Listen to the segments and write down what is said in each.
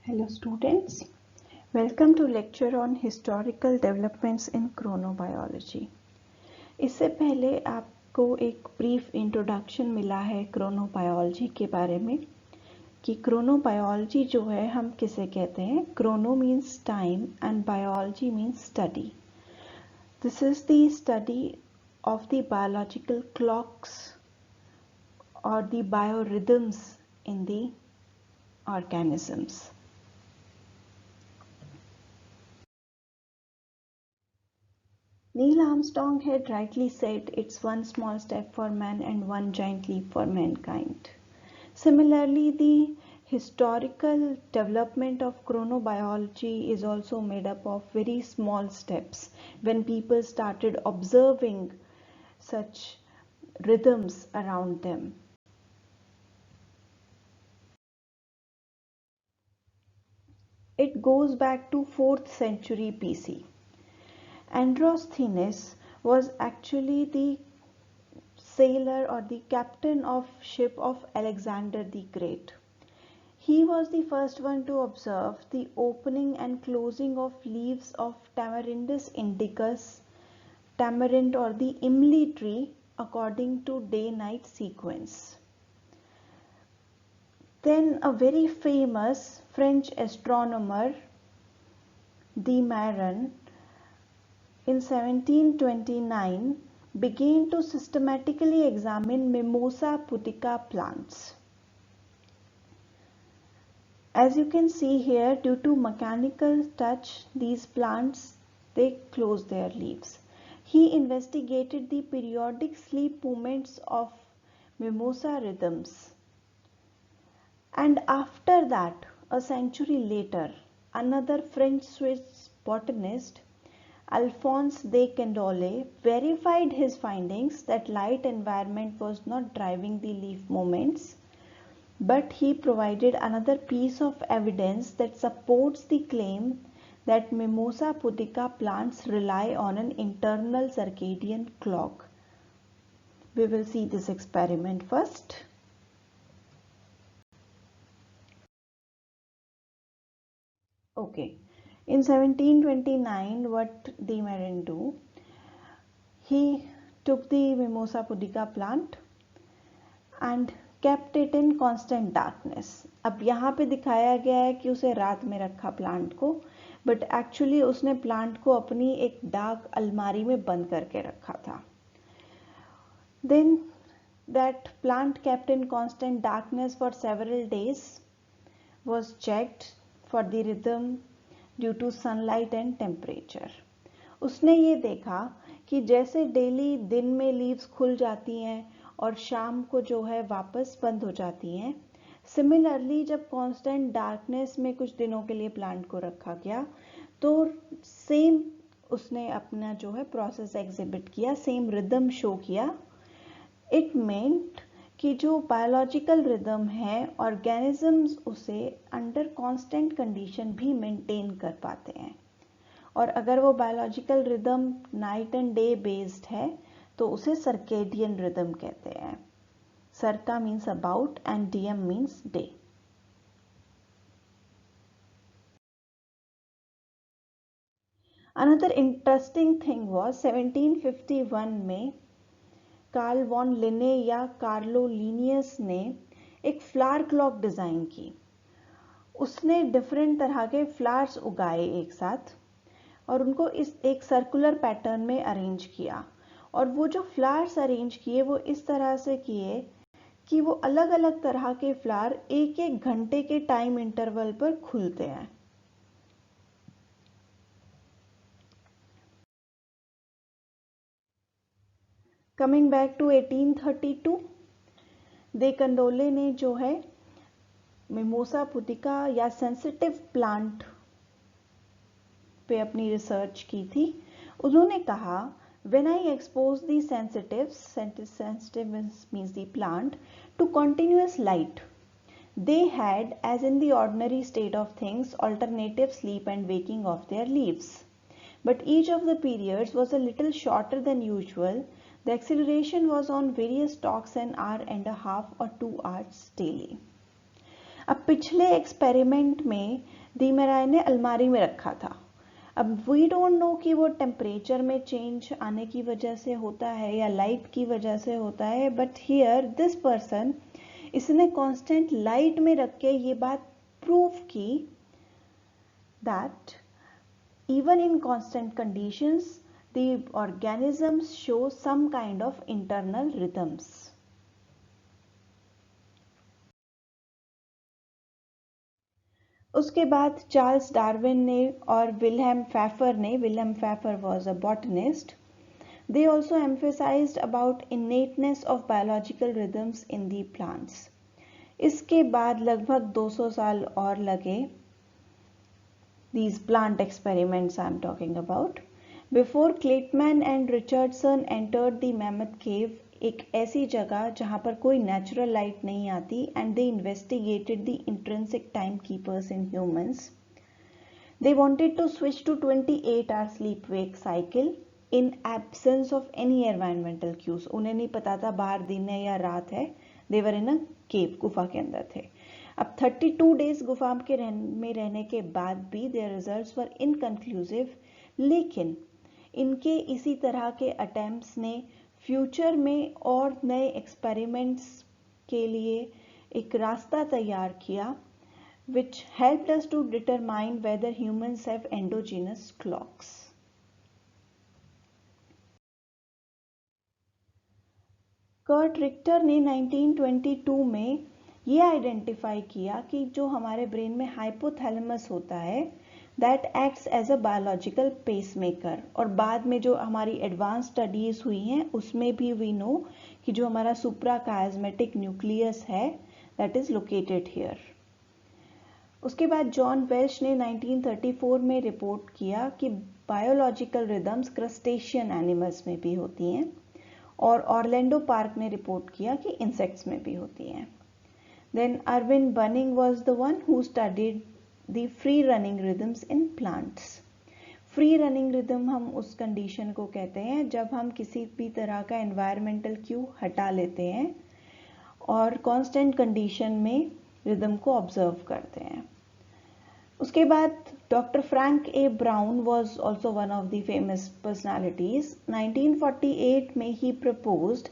Hello students, welcome to lecture on historical developments in chronobiology. इससे पहले आपको एक ब्रीफ इंट्रोडक्शन मिला है क्रोनोबायोलॉजी के बारे में कि क्रोनोबायोलॉजी जो है हम किसे कहते हैं. Chrono means time and biology means study. This is the study of the biological clocks और the biorhythms in the organisms. Neil Armstrong had rightly said, "It's one small step for man and one giant leap for mankind." Similarly, the historical development of chronobiology is also made up of very small steps when people started observing such rhythms around them. It goes back to 4th century BC. Androsthenes was actually the sailor or the captain of ship of Alexander the Great. He was the first one to observe the opening and closing of leaves of Tamarindus indicus, tamarind or the imli tree according to day-night sequence. Then a very famous French astronomer, de Mairan, in 1729 began to systematically examine Mimosa pudica plants. As you can see here, due to mechanical touch, these plants, they close their leaves. He investigated the periodic sleep movements of Mimosa rhythms. And after that, a century later, another French-Swiss botanist, Alphonse de Candolle, verified his findings that light environment was not driving the leaf movements, but he provided another piece of evidence that supports the claim that Mimosa pudica plants rely on an internal circadian clock. We will see this experiment first. Okay. In 1729, what de Mairan do? He took the Mimosa pudica plant and kept it in constant darkness. अब यहाँ पे दिखाया गया है कि उसे रात में रखा प्लांट को, बट एक्चुअली उसने प्लांट को अपनी एक डार्क अलमारी में बंद करके रखा था. Then that plant kept in constant darkness for several days was checked for the rhythm due to sunlight and temperature. उसने ये देखा कि जैसे डेली दिन में लीव्स खुल जाती हैं और शाम को जो है वापस बंद हो जाती हैं, सिमिलरली जब कांस्टेंट डार्कनेस में कुछ दिनों के लिए प्लांट को रखा गया तो सेम उसने अपना जो है प्रोसेस एग्जिबिट किया, सेम रिदम शो किया. इट मेंट कि जो बायोलॉजिकल रिदम है ऑर्गेनिजम्स उसे अंडर कांस्टेंट कंडीशन भी मेंटेन कर पाते हैं. और अगर वो biological rhythm night and day based है तो उसे सर्केडियन रिदम कहते हैं. Circa means about and diem means day. Another interesting thing was 1751 में कार्ल वॉन लिने या कार्लो लिनियस ने एक फ्लावर क्लॉक डिज़ाइन की. उसने डिफरेंट तरह के फ्लावर्स उगाए एक साथ और उनको इस एक सर्कुलर पैटर्न में अरेंज किया. और वो जो फ्लावर्स अरेंज किए वो इस तरह से किए कि वो अलग अलग तरह के फ्लावर एक एक घंटे के टाइम इंटरवल पर खुलते हैं. Coming back to 1832, de Candolle ने जो है मिमोसा पुदिका या सेंसिटिव प्लांट पे अपनी रिसर्च की थी. उन्होंने कहा, when I expose the sensitives, sensitive means the plant, to continuous light, they had, as in the ordinary state of things, alternative sleep and waking of their leaves. But each of the periods was a little shorter than usual. The acceleration was on various stalks an hour and a half or 2 hours daily. अब पिछले experiment में दीमेराई ने अलमारी में रखा था। अब we don't know कि वो टेम्परेचर में चेंज आने की वजह से होता है या लाइट की वजह से होता है, बट हियर दिस पर्सन, इसने कांस्टेंट लाइट में रख के ये बात प्रूव की that even in constant conditions the organisms show some kind of internal rhythms. उसके बाद चार्ल्स डार्विन ने और Wilhelm Pfeffer was a botanist. They also emphasized about innateness of biological rhythms in the plants. इसके बाद लगभग 200 साल और लगे, these plant experiments I am talking about, before Kleitman and Richardson entered the Mammoth Cave, एक ऐसी जगह जहाँ पर कोई नेचुरल लाइट नहीं आती, and they investigated the intrinsic timekeepers in humans. They wanted to switch to 28-hour sleep-wake cycle in absence of any environmental cues. उन्हें नहीं पता था बाहर दिन है या रात है. They were in a cave, गुफा के अंदर थे. अब 32 डेज गुफा में रहने के बाद भी their results were inconclusive, लेकिन इनके इसी तरह के अटेम्प्ट्स ने फ्यूचर में और नए एक्सपेरिमेंट्स के लिए एक रास्ता तैयार किया, which helped us to determine whether humans have endogenous clocks. Kurt Richter ने 1922 में ये आइडेंटिफाई किया कि जो हमारे ब्रेन में हाइपोथैलेमस होता है that acts as a biological pacemaker, और बाद में जो हमारी एडवांस स्टडीज हुई हैं उसमें भी वी नो कि जो हमारा सुप्राकाइस्मेटिक न्यूक्लियस है दैट इज लोकेटेड हियर. उसके बाद जॉन वेल्श ने 1934 में रिपोर्ट किया कि बायोलॉजिकल रिदम्स क्रस्टेशियन एनिमल्स में भी होती हैं, और ऑर्लैंडो पार्क ने रिपोर्ट किया कि इंसेक्ट्स में भी होती हैं. Then Erwin Bunning was the one who studied the free running rhythms in plants. Free running rhythm हम उस कंडीशन को कहते हैं जब हम किसी भी तरह का environmental cue हटा लेते हैं और constant condition में rhythm को observe करते हैं. उसके बाद doctor Frank A brown was also one of the famous personalities. 1948 में he proposed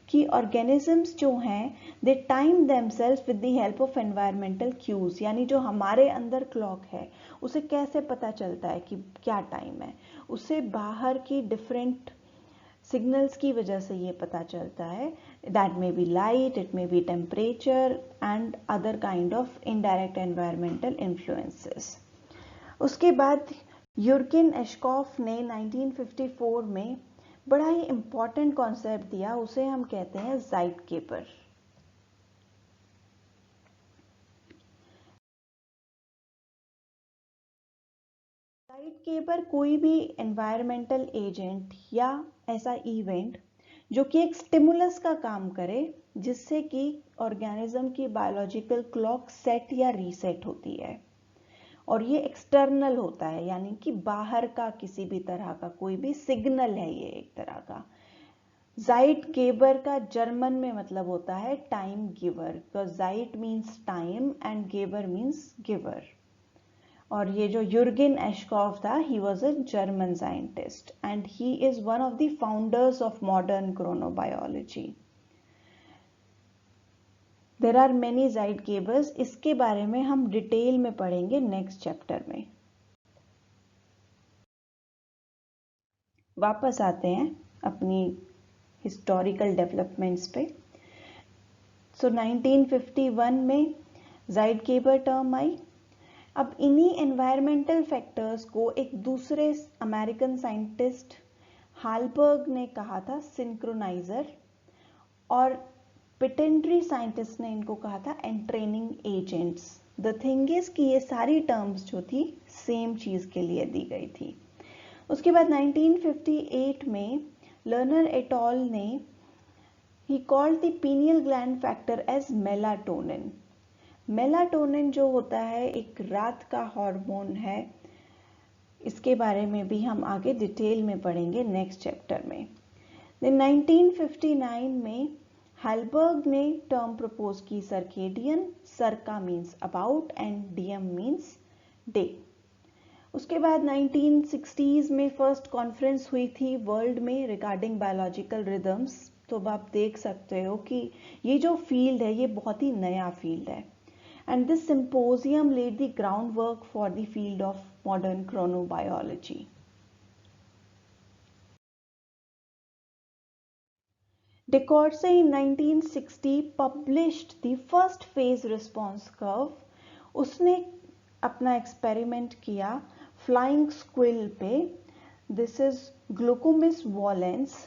कि ऑर्गेनिजम्स जो हैं they time themselves with the help of environmental cues, यानी जो हमारे अंदर क्लॉक है उसे कैसे पता चलता है कि क्या टाइम है, उसे बाहर की डिफरेंट सिग्नल्स की वजह से ये पता चलता है. That may be light, it may be temperature and other kind of indirect environmental influences. उसके बाद यूर्गिन एशकॉफ ने 1954 में बड़ा ही इंपॉर्टेंट कॉन्सेप्ट दिया, उसे हम कहते हैं ज़ाइटकेपर. ज़ाइटकेपर कोई भी एनवायरमेंटल एजेंट या ऐसा इवेंट जो कि एक स्टिमुलस का काम करे जिससे कि ऑर्गेनिज्म की बायोलॉजिकल क्लॉक सेट या रीसेट होती है, और ये एक्सटर्नल होता है, यानी कि बाहर का किसी भी तरह का कोई भी सिग्नल है ये एक तरह का. ज़ाइटकेपर का जर्मन में मतलब होता है time giver, because zeit means time and geber means giver. और ये जो यूर्गिन एशकॉफ था, he was a German scientist and he is one of the founders of modern chronobiology. There are many zeitkeepers, इसके बारे में हम detail में पढ़ेंगे नेक्स्ट चैप्टर में. वापस आते हैं अपनी हिस्टोरिकल डेवलपमेंट्स पे. सो 1951 में ज़ाइटकेपर टर्म आई. अब इन्हीं एनवायरमेंटल फैक्टर्स को एक दूसरे अमेरिकन साइंटिस्ट हालबर्ग ने कहा था सिंक्रोनाइजर, और पिटेंट्री साइंटिस्ट ने इनको कहा था entraining agents. The thing is कि ये सारी टर्म्स जो थी सेम चीज़ के लिए दी गई थी. उसके बाद 1958 में लर्नर एट ऑल ने ही called the pineal gland factor as melatonin. Melatonin जो होता है एक रात का हार्मोन है, इसके बारे में भी हम आगे डिटेल में पढ़ेंगे नेक्स्ट चैप्टर में. 1959 में हेलबर्ग ने टर्म प्रपोज की circadian, circa means about and diem means day. उसके बाद 1960s में फर्स्ट कॉन्फ्रेंस हुई थी वर्ल्ड में रिगार्डिंग बायोलॉजिकल रिदम्स। तो अब आप देख सकते हो कि ये जो फील्ड है ये बहुत ही नया फील्ड है, and this symposium led the ground work for the field of modern chronobiology. DeCoursey in 1960 published the first phase response curve। उसने अपना एक्सपेरिमेंट किया फ्लाइंग स्क्विल पे, दिस इज ग्लूकोमिस वॉलेंस,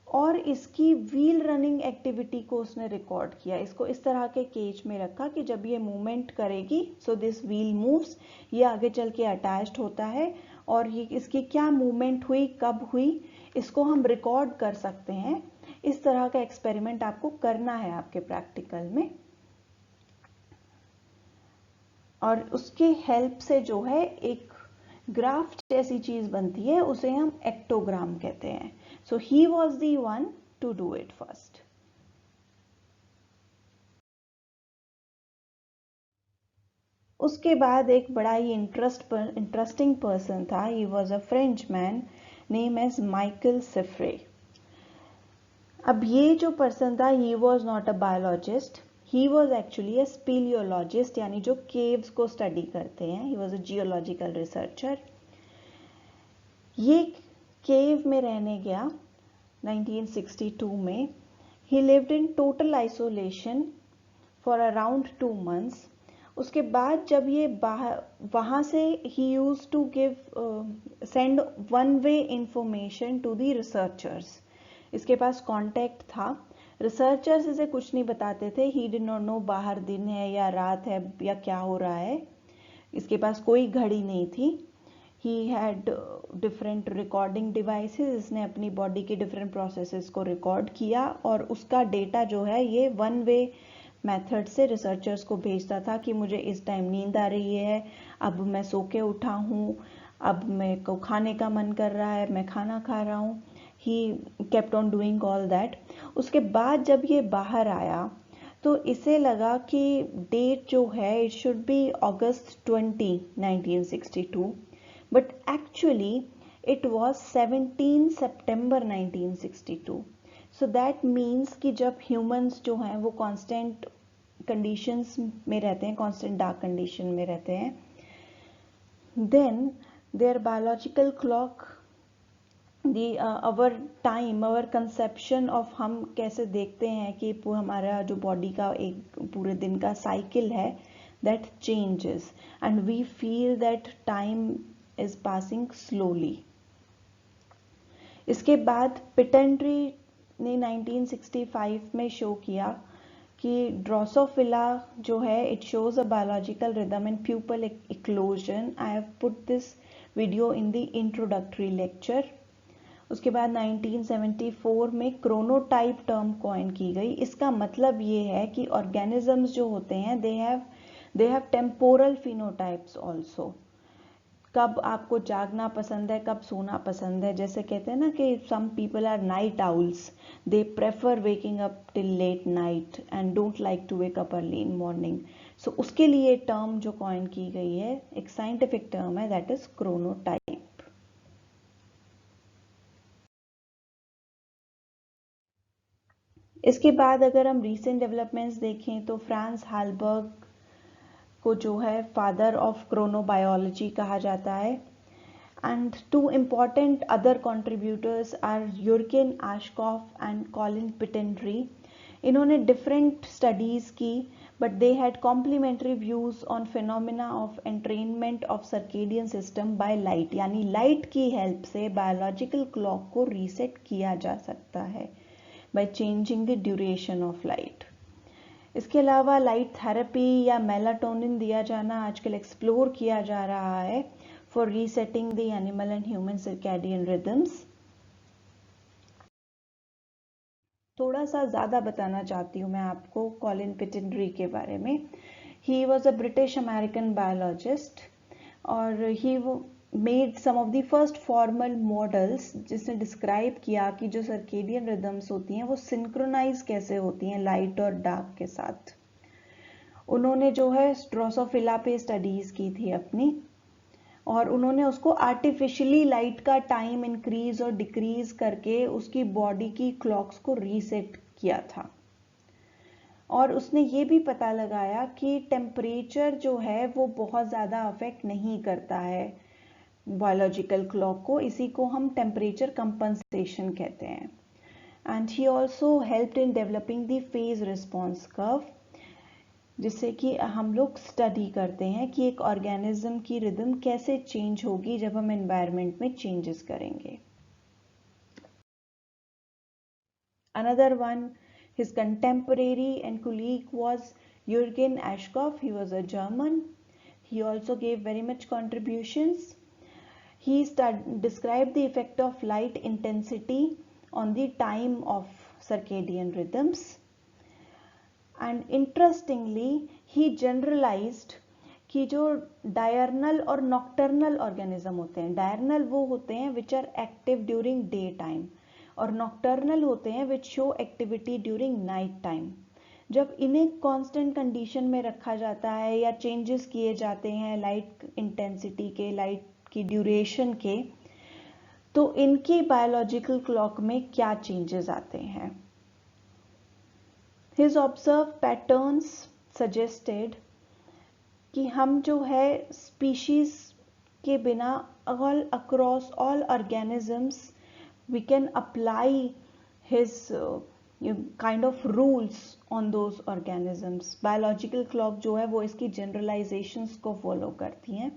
और इसकी व्हील रनिंग एक्टिविटी को उसने record किया। इसको इस तरह के केज में रखा कि जब ये मूवमेंट करेगी सो दिस व्हील मूव्स, ये आगे चल के अटैच्ड होता है, और ये इसकी क्या मूवमेंट हुई, कब हुई, इसको हम रिकॉर्ड कर सकते हैं। इस तरह का एक्सपेरिमेंट आपको करना है आपके प्रैक्टिकल में, और उसके हेल्प से जो है एक ग्राफ जैसी चीज बनती है, उसे हम एक्टोग्राम कहते हैं। So he was the one to do it first. उसके बाद एक बड़ा ही इंटरेस्टिंग पर्सन था, he was a French man name as Michel Siffre. अब ये जो पर्सन था, he was not a biologist, he was actually a speleologist, यानी जो केव्स को स्टडी करते हैं। He was a geological researcher. ये केव में रहने गया 1962 में। He lived in total isolation for around 2 months। उसके बाद जब ये वहां से he use to give send one way information to the researchers. इसके पास कांटेक्ट था, रिसर्चर्स इसे कुछ नहीं बताते थे, ही डिड नॉट नो बाहर दिन है या रात है या क्या हो रहा है। इसके पास कोई घड़ी नहीं थी। He had different recording devices, इसने अपनी बॉडी के डिफरेंट प्रोसेसेस को रिकॉर्ड किया, और उसका डेटा जो है ये वन वे मेथड से रिसर्चर्स को भेजता था कि मुझे इस टाइम नींद आ रही है, अब मैं सो के उठा हूँ, अब मेरे को खाने का मन कर रहा है, मैं खाना खा रहा हूँ। He kept on doing all that. उसके बाद जब ये बाहर आया तो इसे लगा कि डेट जो है it should be August 20, 1962, but actually it was 17 September 1962। So that means कि जब ह्यूमंस जो हैं वो कांस्टेंट कंडीशंस में रहते हैं, कांस्टेंट डार्क कंडीशन में रहते हैं, then their biological clock, our time, our conception of, हम कैसे देखते हैं कि हमारा जो बॉडी का एक पूरे दिन का साइकिल है, that changes and we feel that time is passing slowly. इसके बाद पिटेंट्री ने 1965 में शो किया कि ड्रोसोफिला जो है it shows a biological rhythm in pupal eclosion. I have put this video in the introductory lecture. उसके बाद 1974 में क्रोनोटाइप टर्म कॉइन की गई। इसका मतलब ये है कि ऑर्गेनिजम्स जो होते हैं they have temporal phenotypes also. कब आपको जागना पसंद है, कब सोना पसंद है, जैसे कहते हैं ना कि some people are night owls, they prefer waking up till late night and don't like to wake up early in morning. So उसके लिए टर्म जो कॉइन की गई है, एक साइंटिफिक टर्म है, दैट इज क्रोनोटाइप। इसके बाद अगर हम रीसेंट डेवलपमेंट्स देखें तो फ्रांस हालबर्ग को जो है फादर ऑफ क्रोनोबायोलॉजी कहा जाता है, and two important other contributors are Jurgen Aschoff and Colin Pittendrigh. इन्होंने डिफरेंट स्टडीज की, but they had complementary views on phenomena of entrainment of circadian system by light, यानी light की help से biological clock को reset किया जा सकता है by changing the duration of light। इसके अलावा लाइट थेरेपी या मेलाटोनिन दिया जाना आजकल एक्सप्लोर किया जा रहा है for resetting the animal and human circadian rhythms. थोड़ा सा ज़्यादा बताना चाहती हूँ मैं आपको कॉलिन पिटेंट्री के बारे में। He was a British American biologist, और made some of the first formal models जिसने डिस्क्राइब किया कि जो सर्केडियन रिदम्स होती हैं वो सिंक्रोनाइज कैसे होती हैं लाइट और डार्क के साथ। उन्होंने जो है ड्रोसोफिला पे स्टडीज की थी अपनी, और उन्होंने उसको आर्टिफिशियली लाइट का टाइम इंक्रीज और डिक्रीज करके उसकी बॉडी की क्लॉक्स को रीसेट किया था। और उसने ये भी पता लगाया कि टेम्परेचर जो है वो बहुत ज़्यादा अफेक्ट नहीं करता है बायोलॉजिकल क्लॉक को, इसी को हम टेम्परेचर कंपनसेशन कहते हैं। And he also helped in developing the phase response curve, जिससे कि हम लोग स्टडी करते हैं कि एक ऑर्गेनिज्म की रिदम कैसे चेंज होगी जब हम एनवायरनमेंट में चेंजेस करेंगे। Another one, his contemporary and colleague was Jürgen Ashkoff. He was a German. He also gave very much contributions. He described the effect of light intensity on the time of circadian rhythms. And interestingly, he generalized कि जो diurnal और nocturnal organism होते हैं, diurnal वो होते हैं which are active during day time, और nocturnal होते हैं which show activity during night time. जब इन्हें कांस्टेंट कंडीशन में रखा जाता है या चेंजेस किए जाते हैं लाइट इंटेंसिटी के, लाइट की ड्यूरेशन के, तो इनकी बायोलॉजिकल क्लॉक में क्या चेंजेस आते हैं। His observed patterns suggested कि हम जो है स्पीशीज के बिना all across all organisms we can apply his kind of rules on those organisms. Biological clock जो है वो इसकी generalizations को follow करती हैं।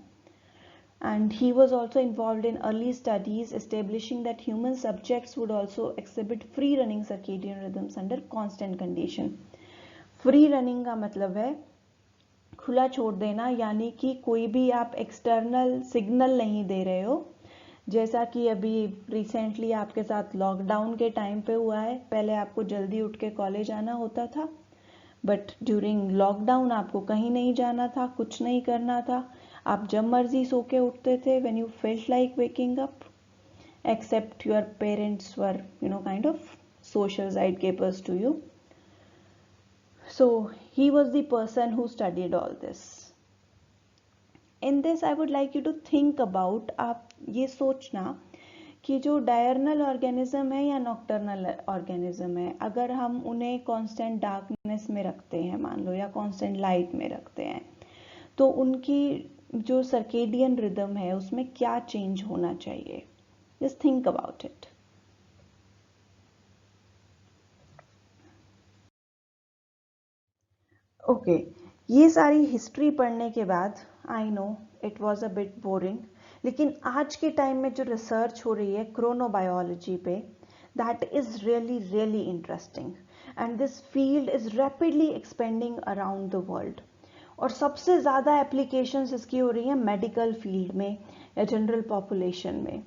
And he was also involved in early studies establishing that human subjects would also exhibit free running circadian rhythms under constant condition. Free running का मतलब है खुला छोड़ देना, यानी कि कोई भी आप एक्सटर्नल सिग्नल नहीं दे रहे हो, जैसा कि अभी रिसेंटली आपके साथ लॉकडाउन के टाइम पे हुआ है। पहले आपको जल्दी उठ के कॉलेज आना होता था, बट ड्यूरिंग लॉकडाउन आपको कहीं नहीं जाना था, कुछ नहीं करना था, आप जब मर्जी सो के उठते थे when you felt like waking up, except your parents were kind of social sidekepers to you. So he was the person who studied all this. In this I would like you to think about, आप ये सोचना कि जो diurnal organism है या nocturnal organism है, अगर हम उन्हें कांस्टेंट डार्कनेस में रखते हैं मान लो, या कांस्टेंट लाइट में रखते हैं, तो उनकी जो सर्केडियन रिदम है उसमें क्या चेंज होना चाहिए। Just think about it. Okay, ये सारी हिस्ट्री पढ़ने के बाद I know it was a bit boring, लेकिन आज के टाइम में जो रिसर्च हो रही है क्रोनोबायोलॉजी पे, that is really really interesting and this field is rapidly expanding around the world. और सबसे ज़्यादा एप्लीकेशंस इसकी हो रही हैं मेडिकल फील्ड में या जनरल पॉपुलेशन में।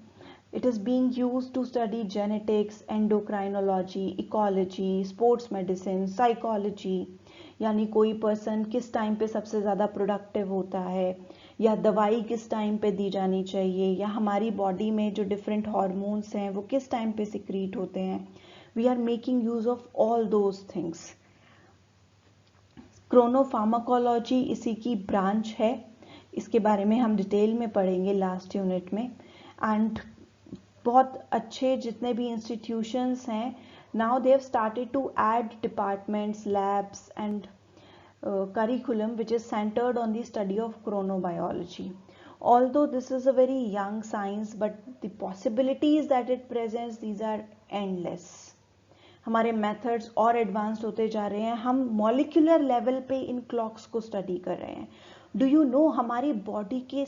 It is being used to study genetics, endocrinology, ecology, sports medicine, psychology, यानी कोई पर्सन किस टाइम पे सबसे ज़्यादा प्रोडक्टिव होता है, या दवाई किस टाइम पे दी जानी चाहिए, या हमारी बॉडी में जो डिफरेंट हार्मोन्स हैं वो किस टाइम पे सिक्रीट होते हैं। We are making use of all those things. Chronopharmacology इसी की ब्रांच है, इसके बारे में हम डिटेल में पढ़ेंगे लास्ट यूनिट में। एंड बहुत अच्छे जितने भी इंस्टीट्यूशंस हैं, now they have started to add departments, labs and curriculum which is centered on the study of chronobiology. Although this is a very young science, but the possibilities that it presents, these are endless. हमारे methods और advanced होते जा रहे हैं, हम molecular level पे इन clocks को study कर रहे हैं। डू यू नो हमारी बॉडी के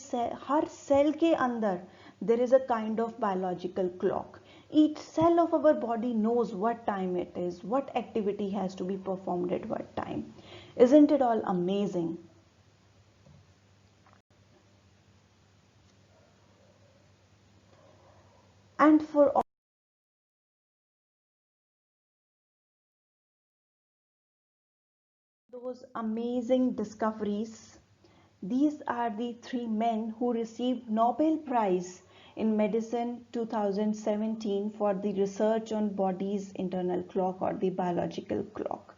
हर सेल के अंदर there is a kind of biological clock. Each cell of our body knows what time it is, what activity has to be performed at what time. Isn't it all amazing? And for all those amazing discoveries These are the three men who received Nobel Prize in Medicine 2017 for the research on body's internal clock or the biological clock.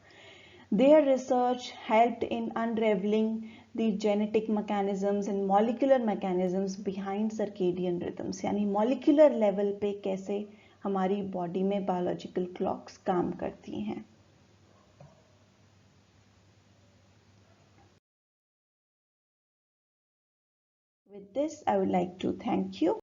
Their research helped in unraveling the genetic mechanisms and molecular mechanisms behind circadian rhythms, यानी molecular level पे कैसे हमारी body में biological clocks काम करती हैं. With this, I would like to thank you.